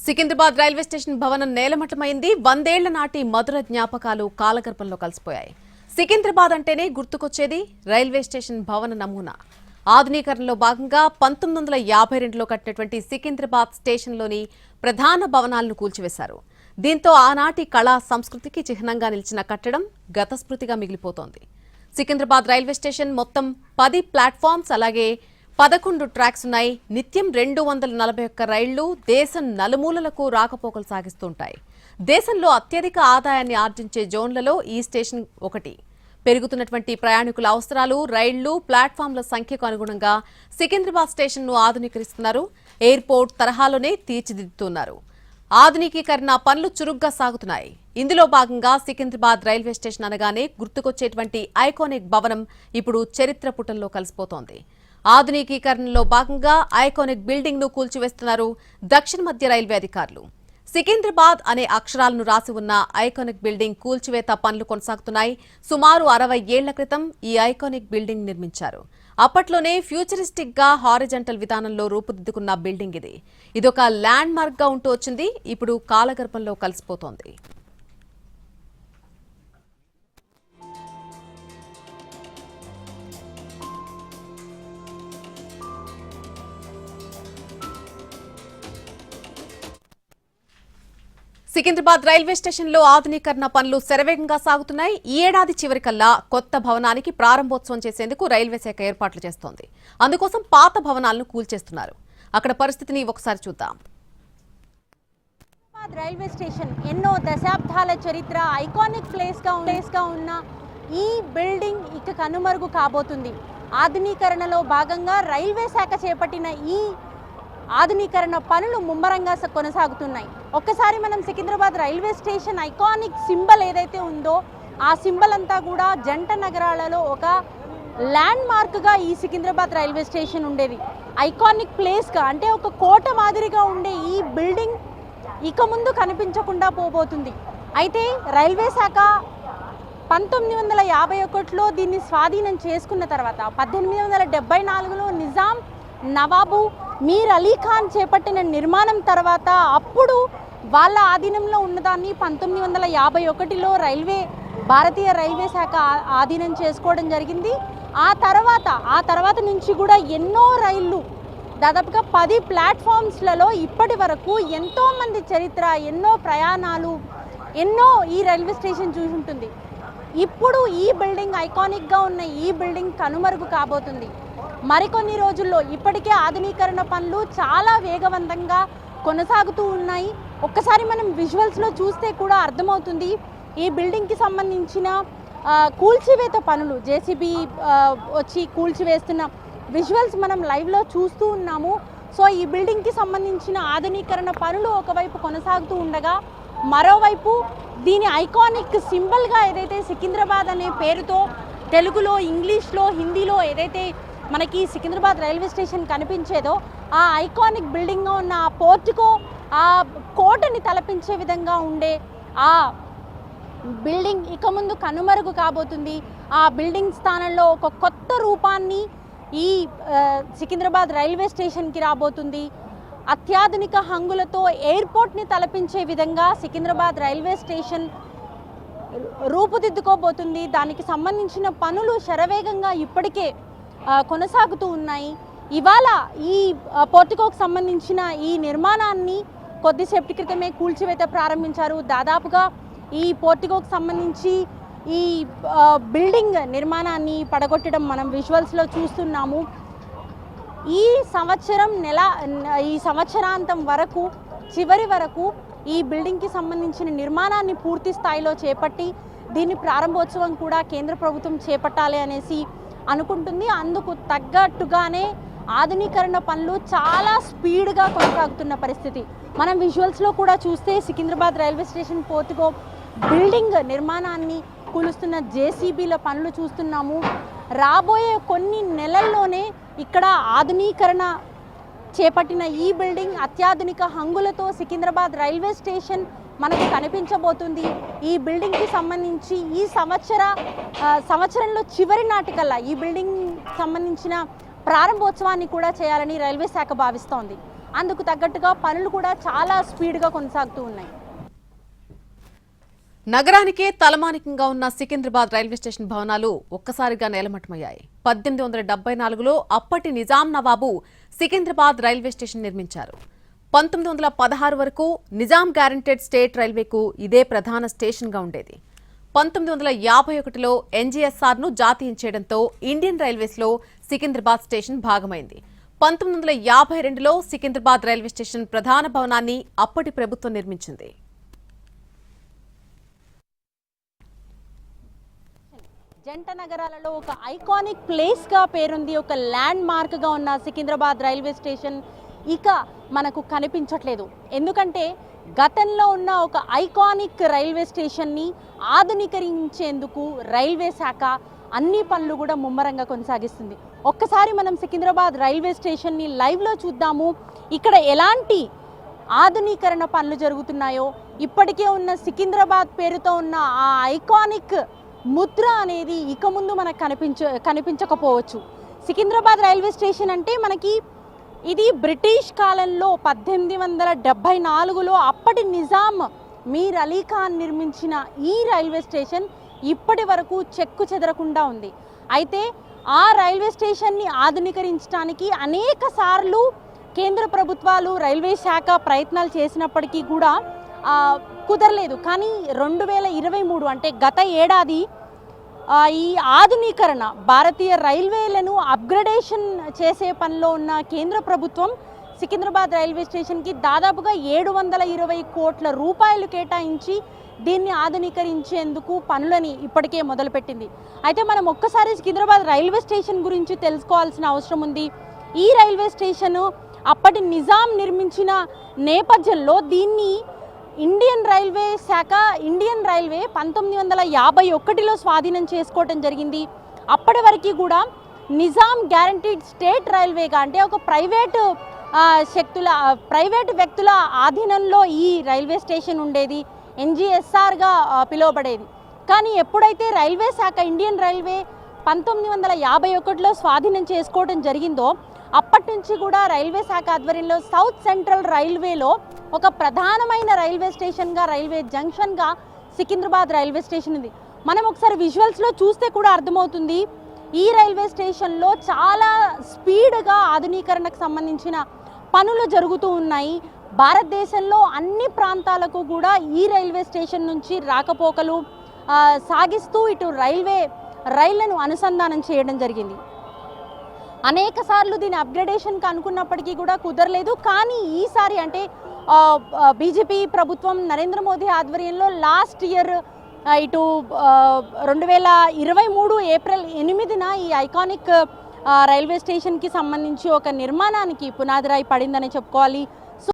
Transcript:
Secunderabad railway station భవనం నేలమట్టమైంది. 100 ఏళ్ల నాటి మధుర జ్ఞాపకాలు కాలగర్భంలో కలిసిపోయాయి. సికింద్రాబాద్ అంటేనే గుర్తుకొచ్చేది రైల్వే స్టేషన్ భవన నమూనా. ఆధునీకరణలో భాగంగా 1952లో కట్టినటువంటి సికింద్రాబాద్ స్టేషన్లోని ప్రధాన భవనాలను కూల్చివేశారు. దీంతో ఆనాటి కళా సంస్కృతికి చిహ్నంగా నిలిచిన కట్టడం గతస్మృతిగా మిగిలిపోతోంది. సికింద్రాబాద్ రైల్వే స్టేషన్ మొత్తం 10 ప్లాట్ఫామ్స్ అలాగే 11 ట్రాక్స్ ఉన్నాయి. నిత్యం 241 రైళ్లు దేశం నలుమూలలకు రాకపోకలు సాగిస్తుంటాయి. దేశంలో అత్యధిక ఆదాయాన్ని ఆర్జించే జోన్లలో ఈ స్టేషన్ ఒకటి. పెరుగుతున్నటువంటి ప్రయాణికుల అవసరాలు, రైళ్లు, ప్లాట్ఫామ్ల సంఖ్యకు అనుగుణంగా సికింద్రాబాద్ స్టేషన్ను ఆధునీకరిస్తున్నారు. ఎయిర్పోర్ట్ తరహాలోనే తీర్చిదిద్దుతున్నారు. ఆధునికీకరణ పనులు చురుగ్గా సాగుతున్నాయి. ఇందులో భాగంగా సికింద్రాబాద్ రైల్వే స్టేషన్ అనగానే గుర్తుకొచ్చేటువంటి ఐకానిక్ భవనం ఇప్పుడు చరిత్ర పుటంలో కలిసిపోతోంది. ఆధునికీకరణలో భాగంగా ఐకానిక్ బిల్డింగ్ ను కూల్చివేస్తున్నారు దక్షిణ మధ్య రైల్వే అధికారులు. సికింద్రాబాద్ అనే అక్షరాలను రాసి ఉన్న ఐకానిక్ బిల్డింగ్ కూల్చివేత పనులు కొనసాగుతున్నాయి. సుమారు 60 ఏళ్ల క్రితం ఈ ఐకానిక్ బిల్డింగ్ నిర్మించారు. అప్పట్లోనే ఫ్యూచరిస్టిక్ గా హారిజంటల్ విధానంలో రూపుదిద్దుకున్న బిల్డింగ్ ఇది. ఇదొక ల్యాండ్ మార్క్ గా ఉంటూ వచ్చింది. ఇప్పుడు కాలగర్భంలో కలిసిపోతోంది. సికింద్రాబాద్ రైల్వే స్టేషన్లో ఆధునీకరణ పనులు శరవేగంగా సాగుతున్నాయి. ఈ ఏడాది చివరికల్లా కొత్త భవనానికి ప్రారంభోత్సవం చేసేందుకు రైల్వే శాఖ ఏర్పాట్లు చేస్తోంది. అందుకోసం పాత భవనాలను కూల్చేస్తున్నారు. అక్కడ పరిస్థితిని ఒకసారి చూద్దాం. రైల్వే స్టేషన్ ఎన్నో దశాబ్దాల చరిత్ర, ఐకానిక్ ప్లేస్ గా ఉన్న ఈ బిల్డింగ్ ఇక కనుమరుగు కాబోతుంది. ఆధునీకరణలో భాగంగా రైల్వే శాఖ చేపట్టిన ఈ ఆధునీకరణ పనులు ముమ్మరంగా కొనసాగుతున్నాయి. ఒక్కసారి మనం Secunderabad railway station iconic symbol ఏదైతే ఉందో ఆ సింబల్ అంతా కూడా జంట నగరాలలో ఒక ల్యాండ్ మార్క్గా ఈ సికింద్రాబాద్ రైల్వే స్టేషన్ ఉండేది. ఐకానిక్ ప్లేస్గా అంటే ఒక కోట మాదిరిగా ఉండే ఈ బిల్డింగ్ ఇక ముందు కనిపించకుండా పోబోతుంది. అయితే రైల్వే శాఖ 1951లో దీన్ని స్వాధీనం చేసుకున్న తర్వాత 1874లో నిజాం నవాబు మీర్ అలీ ఖాన్ చేపట్టిన నిర్మాణం తర్వాత అప్పుడు వాళ్ళ ఆధీనంలో ఉన్నదాన్ని 1951లో భారతీయ రైల్వే శాఖ ఆధీనం చేసుకోవడం జరిగింది. ఆ తర్వాత నుంచి కూడా ఎన్నో రైళ్లు దాదాపుగా 10 ప్లాట్ఫామ్స్లలో ఇప్పటి వరకు ఎంతోమంది చరిత్ర, ఎన్నో ప్రయాణాలు, ఎన్నో ఈ రైల్వే స్టేషన్ చూసి ఉంటుంది. ఇప్పుడు ఈ బిల్డింగ్ ఐకానిక్గా ఉన్న ఈ బిల్డింగ్ కనుమరుగు కాబోతుంది. మరికొన్ని రోజుల్లో ఇప్పటికే ఆధునీకరణ పనులు చాలా వేగవంతంగా కొనసాగుతూ ఉన్నాయి. ఒక్కసారి మనం విజువల్స్లో చూస్తే కూడా అర్థమవుతుంది. ఈ బిల్డింగ్కి సంబంధించిన కూల్చివేత పనులు, జేసీబీ వచ్చి కూల్చివేస్తున్న విజువల్స్ మనం లైవ్లో చూస్తూ ఉన్నాము. సో ఈ బిల్డింగ్కి సంబంధించిన ఆధునీకరణ పనులు ఒకవైపు కొనసాగుతూ ఉండగా మరోవైపు దీని ఐకానిక్ సింబల్గా ఏదైతే సికింద్రాబాద్ అనే పేరుతో తెలుగులో, ఇంగ్లీష్లో, హిందీలో ఏదైతే మనకి సికింద్రాబాద్ రైల్వే స్టేషన్ కనిపించేదో ఆ ఐకానిక్ బిల్డింగ్గా ఉన్న ఆ పోర్టుకో, ఆ కోటని తలపించే విధంగా ఉండే ఆ బిల్డింగ్ ఇక ముందు కనుమరుగు కాబోతుంది. ఆ బిల్డింగ్ స్థానంలో ఒక కొత్త రూపాన్ని ఈ సికింద్రాబాద్ రైల్వే స్టేషన్కి రాబోతుంది. అత్యాధునిక హంగులతో ఎయిర్పోర్ట్ని తలపించే విధంగా సికింద్రాబాద్ రైల్వే స్టేషన్ రూపుదిద్దుకోబోతుంది. దానికి సంబంధించిన పనులు శరవేగంగా ఇప్పటికే కొనసాగుతూ ఉన్నాయి. ఇవాళ ఈ పోర్టికోకు సంబంధించిన ఈ నిర్మాణాన్ని కొద్దిసేపటి క్రితమే కూల్చివేత ప్రారంభించారు. దాదాపుగా ఈ పోర్టికోకు సంబంధించి ఈ బిల్డింగ్ నిర్మాణాన్ని పడగొట్టడం మనం విజువల్స్లో చూస్తున్నాము. ఈ సంవత్సరాంతం వరకు, చివరి వరకు ఈ బిల్డింగ్కి సంబంధించిన నిర్మాణాన్ని పూర్తి స్థాయిలో చేపట్టి దీన్ని ప్రారంభోత్సవం కూడా కేంద్ర ప్రభుత్వం చేపట్టాలి అనేసి అనుకుంటుంది. అందుకు తగ్గట్టుగానే ఆధునీకరణ పనులు చాలా స్పీడ్గా కొనసాగుతున్న పరిస్థితి మనం విజువల్స్లో కూడా చూస్తే సికింద్రాబాద్ రైల్వే స్టేషన్ పోర్టుకో బిల్డింగ్ నిర్మాణాన్ని కూలుస్తున్న జేసీబీల పనులు చూస్తున్నాము. రాబోయే కొన్ని నెలల్లోనే ఇక్కడ ఆధునీకరణ చేపట్టిన ఈ బిల్డింగ్ అత్యాధునిక హంగులతో సికింద్రాబాద్ రైల్వే స్టేషన్ మనకు కనిపించబోతుంది. ఈ బిల్డింగ్కి సంబంధించి ఈ సంవత్సరంలో చివరి నాటికల్లా ఈ బిల్డింగ్ సంబంధించిన ప్రారంభోత్సవాన్ని కూడా చేయాలని రైల్వే శాఖ భావిస్తోంది. అందుకు తగ్గట్టుగా పనులు కూడా చాలా స్పీడ్గా కొనసాగుతూ ఉన్నాయి. నగరానికే తలమానికంగా ఉన్న సికింద్రాబాద్ రైల్వే స్టేషన్ భవనాలు ఒక్కసారిగా నేలమట్టమయ్యాయి. 1874లో అప్పటి నిజాం నవాబు సికింద్రాబాద్ రైల్వే స్టేషన్ నిర్మించారు. 1916 వరకు నిజాం గ్యారంటెడ్ స్టేట్ రైల్వేకు ఇదే ప్రధాన స్టేషన్గా ఉండేది. 1951లో ఎన్జీఎస్ఆర్ను జాతీయం చేయడంతో ఇండియన్ రైల్వేస్లో సికింద్రాబాద్ స్టేషన్ భాగమైంది. 1952లో సికింద్రాబాద్ రైల్వే స్టేషన్ ప్రధాన భవనాన్ని అప్పటి ప్రభుత్వం నిర్మించింది. జంట నగరాలలో ఒక ఐకానిక్ ప్లేస్గా పేరుంది, ఒక ల్యాండ్ మార్క్గా ఉన్న సికింద్రాబాద్ రైల్వే స్టేషన్ ఇక మనకు కనిపించట్లేదు. ఎందుకంటే గతంలో ఉన్న ఒక ఐకానిక్ రైల్వే స్టేషన్ని ఆధునీకరించేందుకు రైల్వే శాఖ అన్ని పనులు కూడా ముమ్మరంగా కొనసాగిస్తుంది. ఒక్కసారి మనం సికింద్రాబాద్ రైల్వే స్టేషన్ని లైవ్లో చూద్దాము. ఇక్కడ ఎలాంటి ఆధునీకరణ పనులు జరుగుతున్నాయో, ఇప్పటికే ఉన్న సికింద్రాబాద్ పేరుతో ఉన్న ఆ ఐకానిక్ ముద్ర అనేది ఇక ముందు మనకు కనిపించకపోవచ్చు. సికింద్రాబాద్ రైల్వే స్టేషన్ అంటే మనకి ఇది బ్రిటిష్ కాలంలో 1874లో అప్పటి నిజాం మీర్ అలీ ఖాన్ నిర్మించిన ఈ రైల్వే స్టేషన్ ఇప్పటి వరకు చెక్కు చెదరకుండా ఉంది. అయితే ఆ రైల్వే స్టేషన్ని ఆధునీకరించడానికి అనేక సార్లు కేంద్ర ప్రభుత్వాలు రైల్వే శాఖ ప్రయత్నాలు చేసినప్పటికీ కూడా కుదరలేదు. కానీ 2023 అంటే గత ఏడాది ఈ ఆధునీకరణ భారతీయ రైల్వేలను అప్గ్రేడేషన్ చేసే పనిలో ఉన్న కేంద్ర ప్రభుత్వం సికింద్రాబాద్ రైల్వే స్టేషన్కి దాదాపుగా 720 కోట్ల రూపాయలు కేటాయించి దీన్ని ఆధునీకరించేందుకు పనులని ఇప్పటికే మొదలుపెట్టింది. అయితే మనం ఒక్కసారి సికింద్రాబాద్ రైల్వే స్టేషన్ గురించి తెలుసుకోవాల్సిన అవసరం ఉంది. ఈ రైల్వే స్టేషను అప్పటి నిజాం నిర్మించిన నేపథ్యంలో దీన్ని ఇండియన్ రైల్వే శాఖ ఇండియన్ రైల్వే 1951లో స్వాధీనం చేసుకోవటం జరిగింది. అప్పటి వరకు కూడా నిజాం గ్యారంటీడ్ స్టేట్ రైల్వేగా, అంటే ఒక ప్రైవేట్ వ్యక్తుల ఆధీనంలో ఈ రైల్వే స్టేషన్ ఉండేది, ఎన్జీఎస్ఆర్గా పిలువబడేది. కానీ ఎప్పుడైతే రైల్వే శాఖ ఇండియన్ రైల్వే 1951లో స్వాధీనం చేసుకోవడం జరిగిందో అప్పటి నుంచి కూడా రైల్వే శాఖ ఆధ్వర్యంలో సౌత్ సెంట్రల్ రైల్వేలో ఒక ప్రధానమైన రైల్వే స్టేషన్గా, రైల్వే జంక్షన్గా సికింద్రాబాద్ రైల్వే స్టేషన్ ఉంది. మనం ఒకసారి విజువల్స్లో చూస్తే కూడా అర్థమవుతుంది. ఈ రైల్వే స్టేషన్లో చాలా స్పీడ్గా ఆధునీకరణకు సంబంధించిన పనులు జరుగుతూ ఉన్నాయి. భారతదేశంలో అన్ని ప్రాంతాలకు కూడా ఈ రైల్వే స్టేషన్ నుంచి రాకపోకలు సాగిస్తూ ఇటు రైళ్లను అనుసంధానం చేయడం జరిగింది. అనేక సార్లు దీని అప్గ్రేడేషన్కి అనుకున్నప్పటికీ కూడా కుదరలేదు. కానీ ఈసారి అంటే బీజేపీ ప్రభుత్వం నరేంద్ర మోదీ ఆధ్వర్యంలో లాస్ట్ ఇయర్ ఇటు 2023 ఏప్రిల్ 8న ఈ ఐకానిక్ రైల్వే స్టేషన్కి సంబంధించి ఒక నిర్మాణానికి పునాదిరాయి పడిందని చెప్పుకోవాలి.